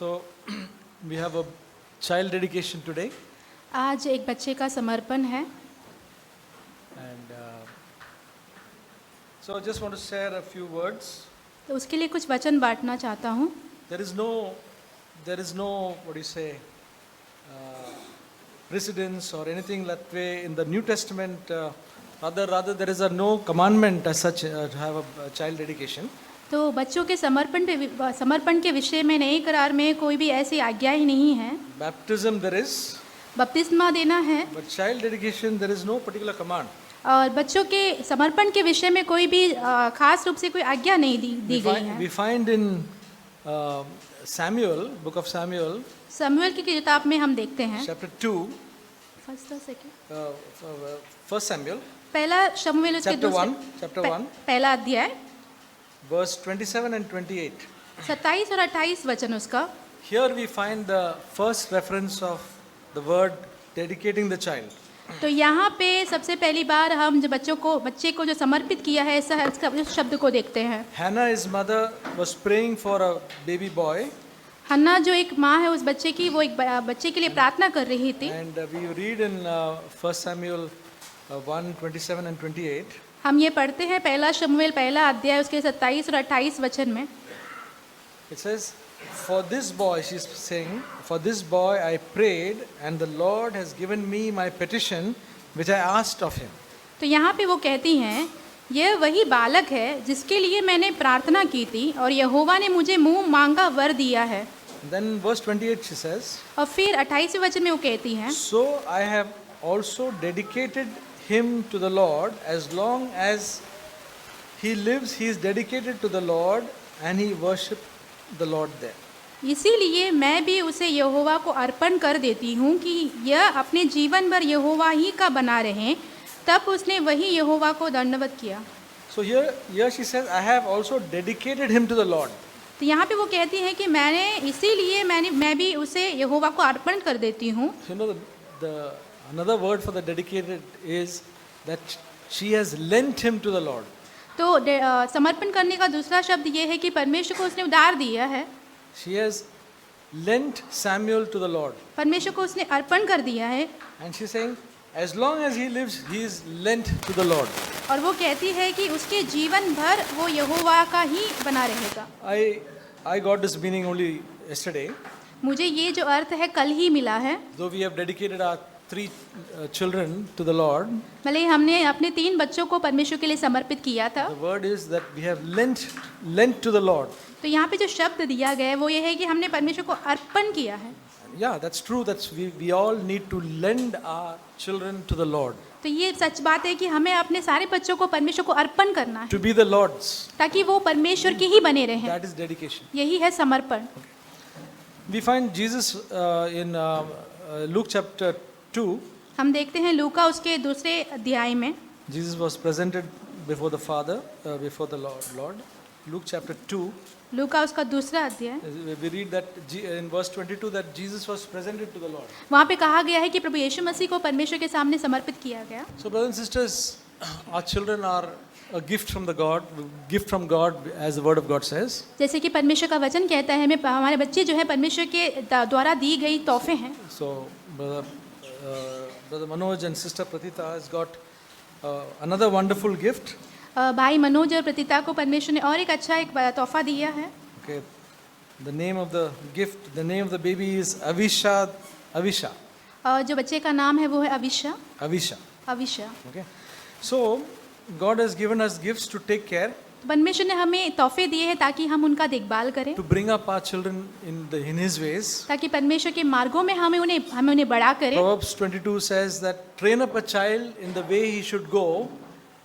So we have a child dedication today, आज एक बच्चे का समर्पण है। and so I just want to share a few words. तो उसके लिए कुछ वचन बांटना चाहता हूँ। There is no what do you say, precedence or anything that way in the New Testament. Rather there is no commandment as such to have a child dedication. तो बच्चों के समर्पण के विषय में नए करार में कोई भी ऐसी आज्ञा ही नहीं है। Baptism there is, बपतिस्मा देना है, but child dedication there is no particular command. और बच्चों के समर्पण के विषय में कोई भी खास रूप से कोई आज्ञा नहीं दी गई है। We find in Samuel, book of Samuel, शमूएल की किताब में हम देखते हैं chapter 2, फर्स्ट और सेकंड, First Samuel, पहला शमूएल उसके chapter 1, पहला अध्याय verse 27 and 28. 27 और 28 वचन उसका। Here we find the first reference of the word dedicating the child. तो यहाँ पे सबसे पहली बार हम जो बच्चे को जो समर्पित किया है ऐसा उस शब्द को देखते हैं। Hannah, his mother, was praying for a baby boy, हन्ना जो एक माँ है उस बच्चे की, वो एक बच्चे के लिए प्रार्थना कर रही थी। and we read in 1 Samuel 1, 27 and 28. हम ये पढ़ते हैं पहला शमूएल पहला अध्याय उसके 27 और 28 वचन में। It says, for this boy, she's saying, for this boy I prayed, and the Lord has given me my petition which I asked of him. तो यहाँ पे वो कहती हैं, यह वही बालक है जिसके लिए मैंने प्रार्थना की थी और यहोवा ने मुझे मुंह मांगा वर दिया है। Then verse 28 she says, और फिर 28वें वचन में वो कहती हैं, so I have also dedicated him to the Lord. As long as he lives, he is dedicated to the Lord, and he worshiped the Lord there. इसीलिए मैं भी उसे यहोवा को अर्पण कर देती हूँ कि यह अपने जीवन भर यहोवा ही का बना रहे। तब उसने वही यहोवा को दंडवत किया। So here she says, I have also dedicated him to the Lord. तो यहाँ पे वो कहती है कि मैं भी उसे यहोवा को अर्पण कर देती हूँ। You know, another word for the dedicated is that she has lent him to the Lord. तो समर्पण करने का दूसरा शब्द ये है कि परमेश्वर को उसने उधार दिया है। She has lent Samuel to the Lord. परमेश्वर को उसने अर्पण कर दिया है। And she's saying, as long as he lives, he is lent to the Lord. और वो कहती है कि उसके जीवन भर वो यहोवा का ही बना रहेगा। I got this meaning only yesterday. मुझे ये जो अर्थ है कल ही मिला है। Though we have dedicated our 3 children to the Lord, भले हमने अपने 3 बच्चों को परमेश्वर के लिए समर्पित किया था। the word is that we have lent to the Lord. तो यहाँ पे जो शब्द दिया गया है वो ये है कि हमने परमेश्वर को अर्पण किया है। Yeah, that's true. We all need to lend our children to the Lord. तो ये सच बात है कि हमें अपने सारे बच्चों को परमेश्वर को अर्पण करना है, To be the Lord's. ताकि वो परमेश्वर के ही बने रहें। That is dedication. यही है समर्पण। We find Jesus in Luke chapter 2. हम देखते हैं लूका उसके दूसरे अध्याय में। Jesus was presented before the Father, before the Lord. Luke chapter 2. लूका उसका दूसरा अध्याय। We read that in verse 22 that Jesus was presented to the Lord. वहाँ पे कहा गया है कि प्रभु यीशु मसीह को परमेश्वर के सामने समर्पित किया गया। So brothers and sisters, our children are a gift from God, as the word of God says. जैसे कि परमेश्वर का वचन कहता है, हमारे बच्चे जो है परमेश्वर के द्वारा दी गई तोहफे हैं। So brother Manoj and sister Pratita has got another wonderful gift. भाई मनोज और प्रतिता को परमेश्वर ने और एक तोहफा दिया है। Okay, the name of the gift, the name of the baby is Avisha. और जो बच्चे का नाम है वो है Avisha. Okay, so God has given us gifts to take care, परमेश्वर ने हमें तोहफे दिए हैं ताकि हम उनका देखभाल करें, to bring up our children in His ways. ताकि परमेश्वर के मार्गों में हमें उन्हें बड़ा करें। Proverbs 22 says that train up a child in the way he should go,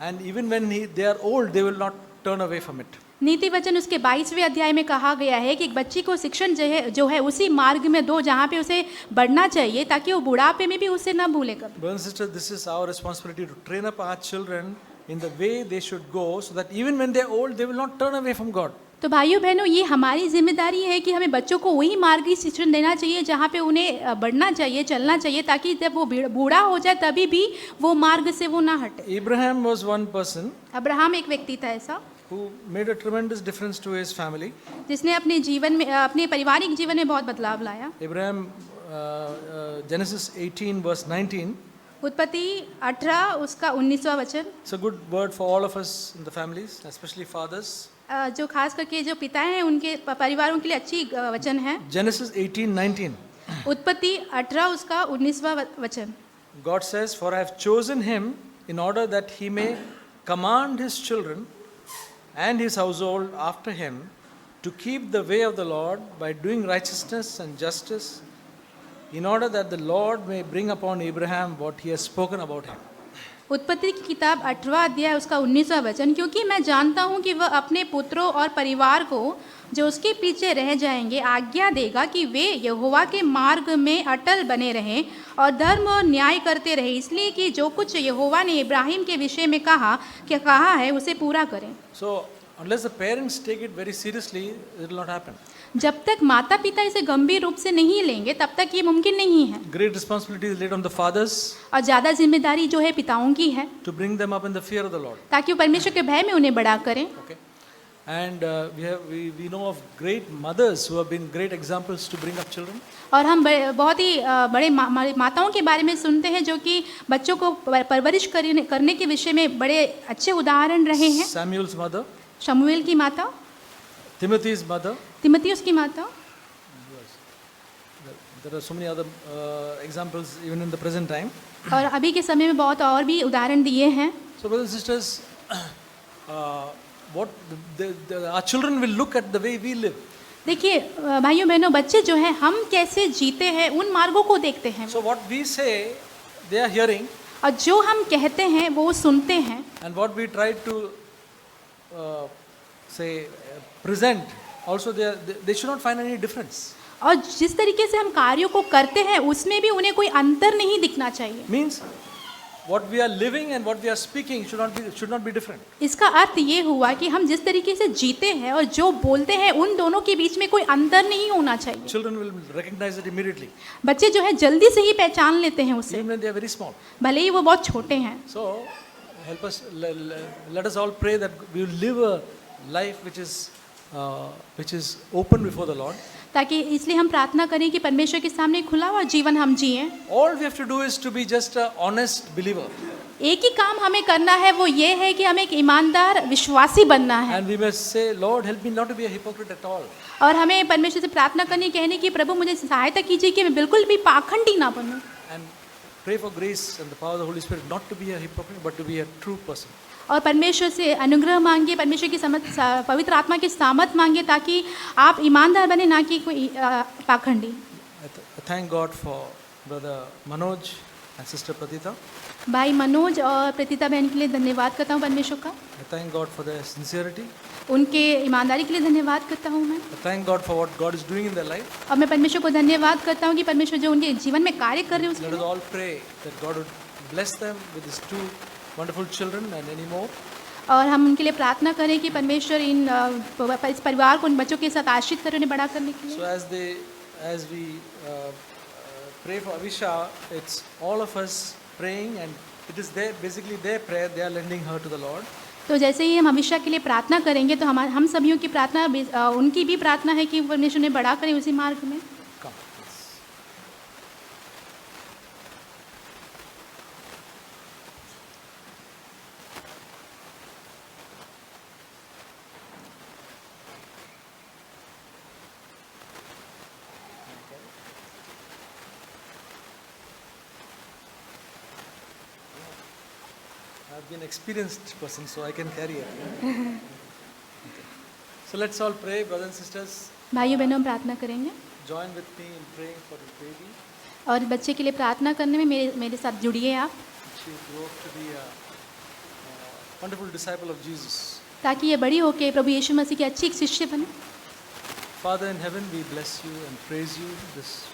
and even when they are old, they will not turn away from it. नीति वचन उसके 22वें अध्याय में कहा गया है कि एक बच्ची को शिक्षण जो है उसी मार्ग में दो जहाँ पे उसे बढ़ना चाहिए, ताकि वो बुढ़ापे में भी उसे न भूले कभी। Brothers and sisters, this is our responsibility to train up our children in the way they should go, so that even when they are old, they will not turn away from God. तो भाइयों बहनों, ये हमारी जिम्मेदारी है कि हमें बच्चों को वही मार्ग की शिक्षण देना चाहिए जहाँ पे उन्हें बढ़ना चाहिए, चलना चाहिए, ताकि जब वो बूढ़ा हो जाए तभी भी वो मार्ग से वो ना हटे। Abraham was one person. Abraham एक व्यक्ति था ऐसा, who made a tremendous difference to his family. जिसने अपने जीवन में अपने पारिवारिक जीवन में बहुत बदलाव लाया। Abraham, Genesis 18 verse 19. उत्पत्ति 18 उसका 19वां वचन, It's a good word for all of us in the families, especially fathers. जो खास करके जो पिता हैं उनके परिवारों के लिए अच्छी वचन है। Genesis 18:19. उत्पत्ति 18 उसका 19वां वचन। God says, "For I have chosen him in order that he may command his children and his household after him to keep the way of the Lord by doing righteousness and justice, in order that the Lord may bring upon Abraham what he has spoken about him." उत्पत्ति की किताब 8वां अध्याय उसका 19वां वचन, क्योंकि मैं जानता हूँ कि वह अपने पुत्रों और परिवार को जो उसके पीछे रह जाएंगे आज्ञा देगा कि वे यहोवा के मार्ग में अटल बने रहें और धर्म और न्याय करते रहे, इसलिए कि जो कुछ यहोवा ने इब्राहिम के विषय में कहा है उसे पूरा करें। So, unless the parents take it very seriously, it will not happen. जब तक माता पिता इसे गंभीर रूप से नहीं लेंगे तब तक ये मुमकिन नहीं है। Great responsibility is laid on the fathers और ज़्यादा जिम्मेदारी जो है पिताओं की है to bring them up in the fear of the Lord. ताकि वो परमेश्वर के भय में उन्हें बड़ा करें। Okay, and we know of great mothers who have been great examples to bring up children. और हम बहुत ही बड़े माताओं के बारे में सुनते हैं जो कि बच्चों को परवरिश करने के विषय में बड़े अच्छे उदाहरण रहे हैं। Samuel's mother, शमूएल की माता, Timothy's mother. तिमोथियुस की माता, There are so many other examples even in the present time. और अभी के समय में बहुत और भी उदाहरण दिए हैं। So brothers and sisters, what our children will look at the way we live. देखिए भाइयों बहनों, बच्चे जो हैं हम कैसे जीते हैं उन मार्गों को देखते हैं, So what we say, they are hearing, और जो हम कहते हैं वो सुनते हैं, and what we try to present, also they should not find any difference. और जिस तरीके से हम कार्यों को करते हैं उसमें भी उन्हें कोई अंतर नहीं दिखना चाहिए। Means what we are living and what we are speaking should not be different. इसका अर्थ ये हुआ कि हम जिस तरीके से जीते हैं और जो बोलते हैं उन दोनों के बीच में कोई अंतर नहीं होना चाहिए। Children will recognize it immediately, बच्चे जो है जल्दी से ही पहचान लेते हैं उसे, even when they are very small. भले ही वो बहुत छोटे हैं। So help us, let us all pray that we will live a life which is open before the Lord. ताकि इसलिए हम प्रार्थना करें कि परमेश्वर के सामने खुला हुआ जीवन हम जिएं। All we have to do is to be just an honest believer. एक ही काम हमें करना है, वो ये है कि हमें एक ईमानदार विश्वासी बनना है। And we must say, Lord, help me not to be a hypocrite at all. और हमें परमेश्वर से प्रार्थना करनी, कहने की प्रभु मुझे सहायता कीजिए कि मैं बिल्कुल भी पाखंडी ना बनूं। And pray for grace and the power of the Holy Spirit not to be a hypocrite but to be a true person. और परमेश्वर से अनुग्रह मांगिए, परमेश्वर की पवित्र आत्मा की सामर्थ मांगिए ताकि आप ईमानदार बने, ना कि कोई पाखंडी। I thank God for Brother Manoj and Sister Pratita. भाई मनोज और प्रतिता बहन के लिए धन्यवाद करता हूँ परमेश्वर का। I thank God for their sincerity. उनके ईमानदारी के लिए धन्यवाद करता हूँ मैं। I thank God for what God is doing in their life. और मैं परमेश्वर को धन्यवाद करता हूँ कि परमेश्वर जो उनके जीवन में कार्य कर रहे हैं Let us उसके। all pray that God would bless them with His two wonderful children and any more. और हम उनके लिए प्रार्थना करें कि परमेश्वर इस परिवार को उन बच्चों के साथ आशीष करें, उन्हें बड़ा करने के So लिए। as we pray for Avisha, it's all of us praying, and it is basically their prayer. They are lending her to the Lord. तो जैसे ही हम अभिषेक के लिए प्रार्थना करेंगे तो हम सभी की प्रार्थना, उनकी भी प्रार्थना है कि परमेश्वर ने बड़ा करें उसी मार्ग में। Come, please. I've been an experienced person, so I can carry it. Okay. So let's all pray, brothers and sisters. भाइयों बहनों हम प्रार्थना करेंगे Join with me in praying for this baby. और बच्चे के लिए प्रार्थना करने में मेरे साथ जुड़िए आप, She grow up to be a wonderful disciple of Jesus. ताकि ये बड़ी होकर प्रभु यीशु मसीह की अच्छी एक शिष्य बने। Father in heaven, we bless you and praise you this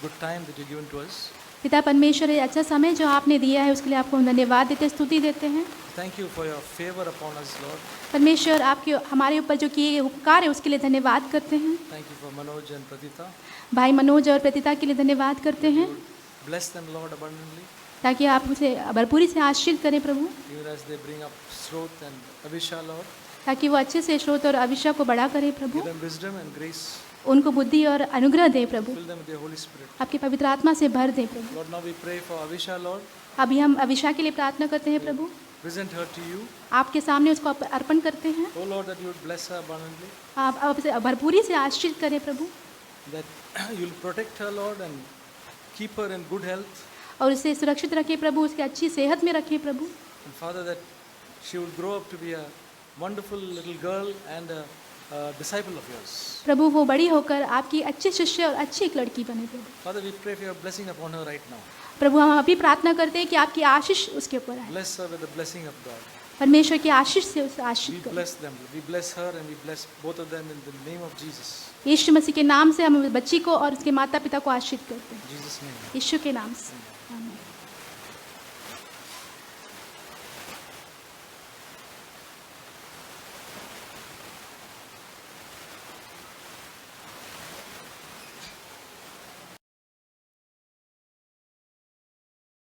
good time that you've given to us. पिता परमेश्वर, ये अच्छा समय जो आपने दिया है उसके लिए आपको हम धन्यवाद देते हैं, स्तुति देते हैं। Thank you for your favor upon us, Lord. परमेश्वर आपके हमारे ऊपर जो किए उपकार है उसके लिए धन्यवाद करते हैं। Thank you for Manoj and Pratita. भाई मनोज और प्रतिता के लिए धन्यवाद करते हैं, Bless them, Lord, abundantly, ताकि आप उसे भरपूरी से आशीष करें प्रभु। even as they bring up Sroth and Avisha, Lord. ताकि वो अच्छे से श्रोत और अभिषेक को बड़ा करे प्रभु। Give them wisdom and grace. उनको बुद्धि और अनुग्रह दे प्रभु, Fill them with your Holy Spirit. आपकी पवित्र आत्मा से भर दे प्रभु। Lord, now we pray for Avisha, Lord. अभी हम अभिषेक के लिए प्रार्थना करते हैं प्रभु, Present her to you. आपके सामने उसको अर्पण करते हैं। Oh Lord, that you would bless her abundantly. आप उसे भरपूरी से आशीष करें प्रभु, That you'll protect her, Lord, and keep her in good health. और उसे सुरक्षित रखें प्रभु, उसकी अच्छी सेहत में रखें प्रभु। And Father, that she will grow up to be a wonderful little girl and a disciple of yours. प्रभु वो बड़ी होकर आपकी अच्छी शिष्य और अच्छी एक लड़की बने प्रभु। Father, we pray for your blessing upon her right now. प्रभु हम अभी प्रार्थना करते हैं कि आपकी आशीष उसके ऊपर आए, Bless her with the blessing of God. परमेश्वर की आशीष से उसे We आशीष करें। bless them. We bless her and we bless both of them in the name of Jesus. यीशु मसीह के नाम से हम बच्ची को और उसके माता पिता को आशीष करते हैं, In Jesus' name. यीशु के नाम से आमीन।